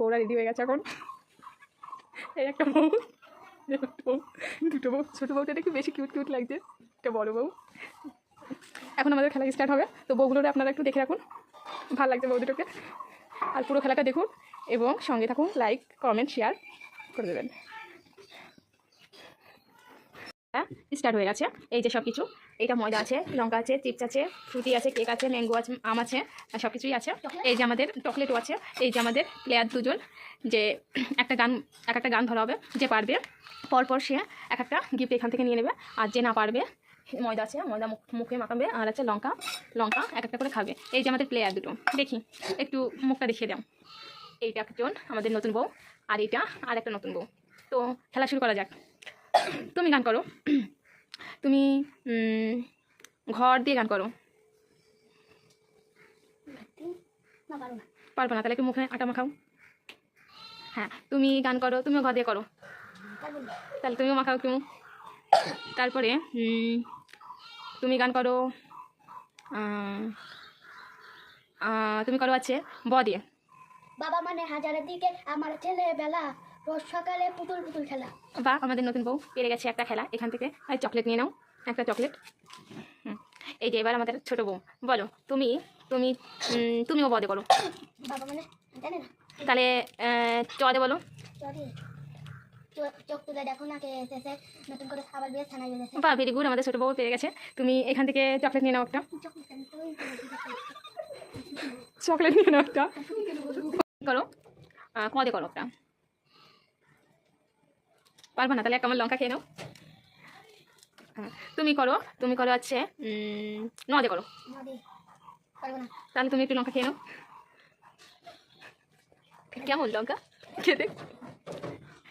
বউরা রেডি হয়ে গেছে এখন। এই একটা বউ, দুটো বউ, ছোটো বউটা একটু বেশি কিউট কিউট লাগছে, একটা বড় বউ। এখন আমাদের খেলা স্টার্ট হবে, তো বউগুলোরে আপনারা একটু দেখে রাখুন, ভালো লাগছে বউ দুটোকে। আর পুরো খেলাটা দেখুন এবং সঙ্গে থাকুন, লাইক কমেন্ট শেয়ার করে দেবেন। স্টার্ট হয়ে গেছে। এই যে সব কিছু, এইটা ময়দা আছে, লঙ্কা আছে, চিপস আছে, ফ্রুটি আছে, কেক আছে, ম্যাঙ্গো আছে, আম আছে, সব কিছুই আছে। এই যে আমাদের চকলেটও আছে। এই যে আমাদের প্লেয়ার দুজন, যে একটা গান ধরা হবে, যে পারবে পরপর সে এক একটা গিফট এখান থেকে নিয়ে নেবে, আর যে না পারবে, ময়দা আছে, ময়দা মুখে মাখাবে, আর আছে লঙ্কা এক একটা করে খাবে। এই যে আমাদের প্লেয়ার দুটো, দেখি একটু মুখটা দেখিয়ে দাও। এইটা একজন আমাদের নতুন বউ, আর এইটা আর একটা নতুন বউ। তো খেলা শুরু করা যাক। তুমি গান করো, তুমি ঘর দিয়ে গান করো। পারবো না, তাহলে একটু মুখে আটা মাখাও। হ্যাঁ, তুমি গান করো, তুমিও ঘর দিয়ে করো, তাহলে তুমিও মাখাও একটু। তারপরে তুমি গান করো, তুমি করো আছে ব দিয়ে। বাবা মানে হাজারের দিকে আমার ছেলেবেলা, রোজ সকালে পুতুল পুতুল খেলা। বা আমাদের নতুন বউ পেরে গেছে একটা খেলা, এখান থেকে চকলেট নিয়ে নাও, একটা চকলেট। এই যে এবার আমাদের ছোট বউ, বলো তুমি তুমি তুমিও বদে করো। বাবা মানে জানে না, তাহলে চদে বলো। চোখ তুলে দেখো না কে এসেছে, নতুন করে খাবার দিয়ে ছানা বেঁধেছে। বা ভেরি গুড, আমাদের ছোট বউ পেরে গেছে। তুমি এখান থেকে চকলেট নিয়ে নাও একটা, চকলেট নিয়ে নাও একটা। করো কদে করো একটা। পারবা না, তাহলে এক কামড় লঙ্কা খেয়ে নাও। তুমি করো আছে নদে করো। তাহলে তুমি একটু লঙ্কা খেয়ে নাও। কেমন লঙ্কা খেতে?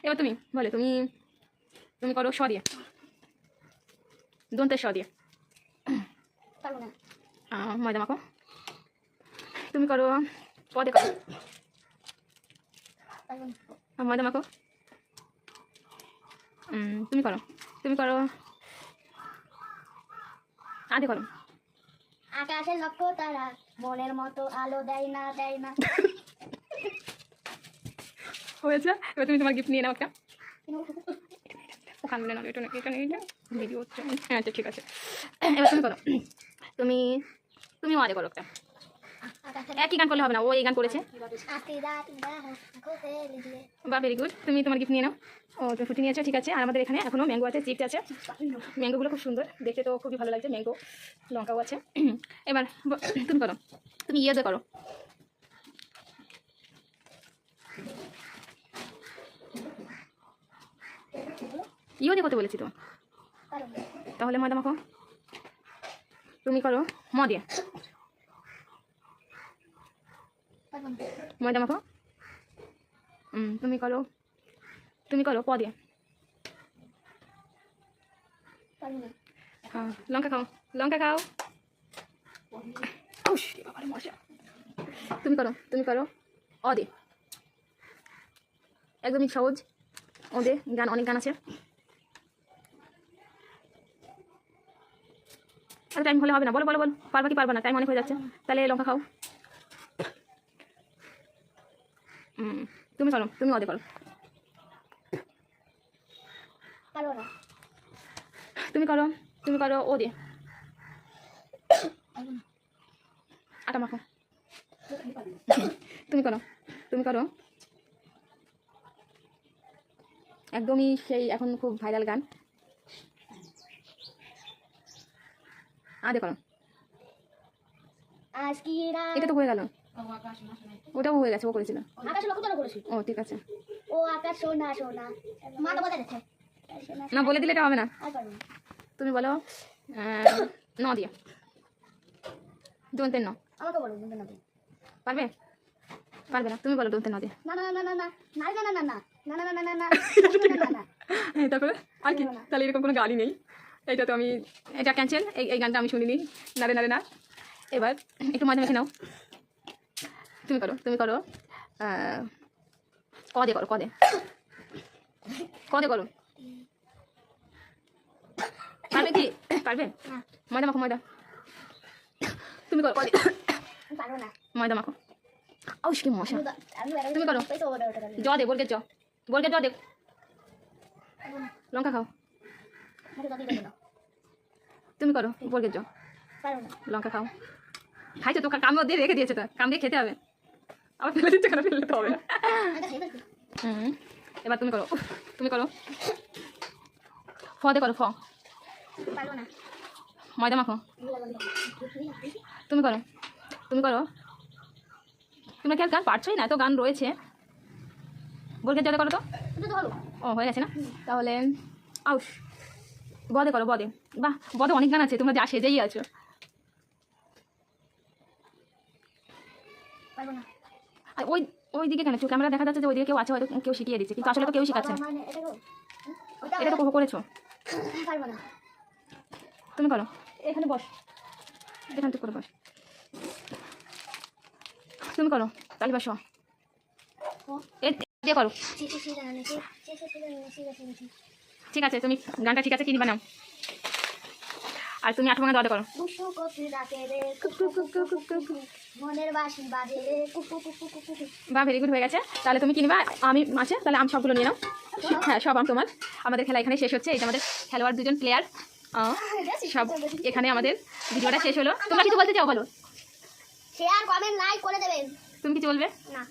এবার তুমি বলে, তুমি করো স দিয়ে, দন্তের স দিয়ে। ময়দা মাখো। তুমি করো পদে করো, ময়দা মাখো। তুমি করো আধে করো। আকাশের লক্ষ তারা মনের মতো আলো দেয় না দেয় না। হয়েছে, এবার তুমি তোমার গিফট নিয়ে নাও একটা। ওখানে না, এটা ভিডিও হচ্ছে। হ্যাঁ আচ্ছা ঠিক আছে, এবার তুমি করো, তুমি আধে করো একটা। একই গান করলে হবে না, ও এই গান করেছে। বা ভেরি গুড, তুমি তোমার গিফট নিয়ে নাও। ও তুমি ফুটি নিয়েছো, ঠিক আছে। আর আমাদের এখানে এখনও ম্যাঙ্গো আছে, চিপস আছে। ম্যাঙ্গোগুলো খুব সুন্দর দেখতে, তো খুবই ভালো লাগছে। ম্যাঙ্গো লঙ্কাও আছে। এবার তুমি করো, তুমি ইয়েতে করো। ইয়ে করতে বলেছি তো, তাহলে ময়দা মাখো। তুমি করো ম দিয়ে, ময়দা মাখো। তুমি করো প দিয়ে। লঙ্কা খাও। তুমি করো অ দিয়ে। একদমই সহজ, ওদের গান, অনেক গান আছে। আর টাইম হলে হবে না, বলো পারবা কি পারবা না, টাইম অনেক হয়ে যাচ্ছে। তাহলে লঙ্কা খাও। তুমি অদে করো। তুমি করো ও দিয়ে, আটা মাখো। তুমি করো একদমই সেই এখন খুব ভাইরাল গান, আদে করো। এটা তো হয়ে গেল, ওটাও হয়ে গেছে, ও করেছিল। ও ঠিক আছে, ও আকাশ সোনা সোনা মা তো বলে দিচ্ছে না, বলে দিলে এটা হবে না। তুমি বলো ন দিয়ে, দন্তের ন। আমাকে বলো দন্তের ন দিয়ে। পারবে না, তুমি বলো দন্তের ন দিয়ে। না না না না না না না না না না না না না না না। তারপরে আর কি, তাহলে এরকম কোনো গানই নেই। এটা তো এটা ক্যান্সেল, এই গানটা আমি শুনিনি। নারে নারে না। এবার একটু ময়দা মেখে নাও। তুমি করো কদে করো, কদে করো। পারবে কি? পারবে? ময়দা মাখো, ময়দা। তুমি করো কদে, পারবো না। ময়দা মাখো। আউশ কি মশা। আমি তুমি করো। জ দে, বর্গের জ, বর্গের জ দে। লঙ্কা খাও। তুমি করো বর্গের জ, লঙ্কা খাও। খাইছো তো, কামড় দিয়ে রেখে দিয়েছে, তো কাম দিয়ে খেতে হবে। আবার ফেলে দিচ্ছে কেন? ফেললে তো হবে না। হুম, এবার তুমি করো। উফ, তুমি করো। ফ দে করো, ফ। ময়দা মাখো। তুমি করো, তুমি করো। তোমরা কি আর গান পারছোই না? এত গান রয়েছে। বর্গের জলে করো তো। ও হয়ে গেছে না? তাহলে আউশ। বদে করো, বদে। বাহ, বদে অনেক গান আছে, তোমরা যা সেজেই আছো। আর ওই ওই দিকে কেন? ক্যামেরা দেখা যাচ্ছে যে ওইদিকে কেউ আছে, হয়তো কেউ শিখিয়ে দিচ্ছে, কিন্তু আসলে তো কেউ শিখাচ্ছে না। এটা তো করেছো। তুমি করো, এখানে বস, এখান থেকে করে বস। তুমি করো, তাহলে বসো। এই দিয়ে করো। ঠিক আছে, তুমি গানটা ঠিক আছে, কিনবা নাও। আর তুমি 8 ভাঙা দাওয়া করো। মনের বাসি বাজে রে বা ভেরি গুড, হয়ে গেছে। তাহলে তুমি কিনবা, আমি আছে, তাহলে আম সবগুলো নিয়ে নাও। হ্যাঁ, সব আম তোমার। আমাদের খেলা এখানে শেষ হচ্ছে। এই যে আমাদের খেলোয়াড় 2জন প্লেয়ার সব, এখানে আমাদের ভিডিওটা শেষ হলো। তোমরা কিছু বলতে চাও, বলো। শেয়ার কমেন্ট লাইক করে দেবেন। তুমি কিছু বলবে? না।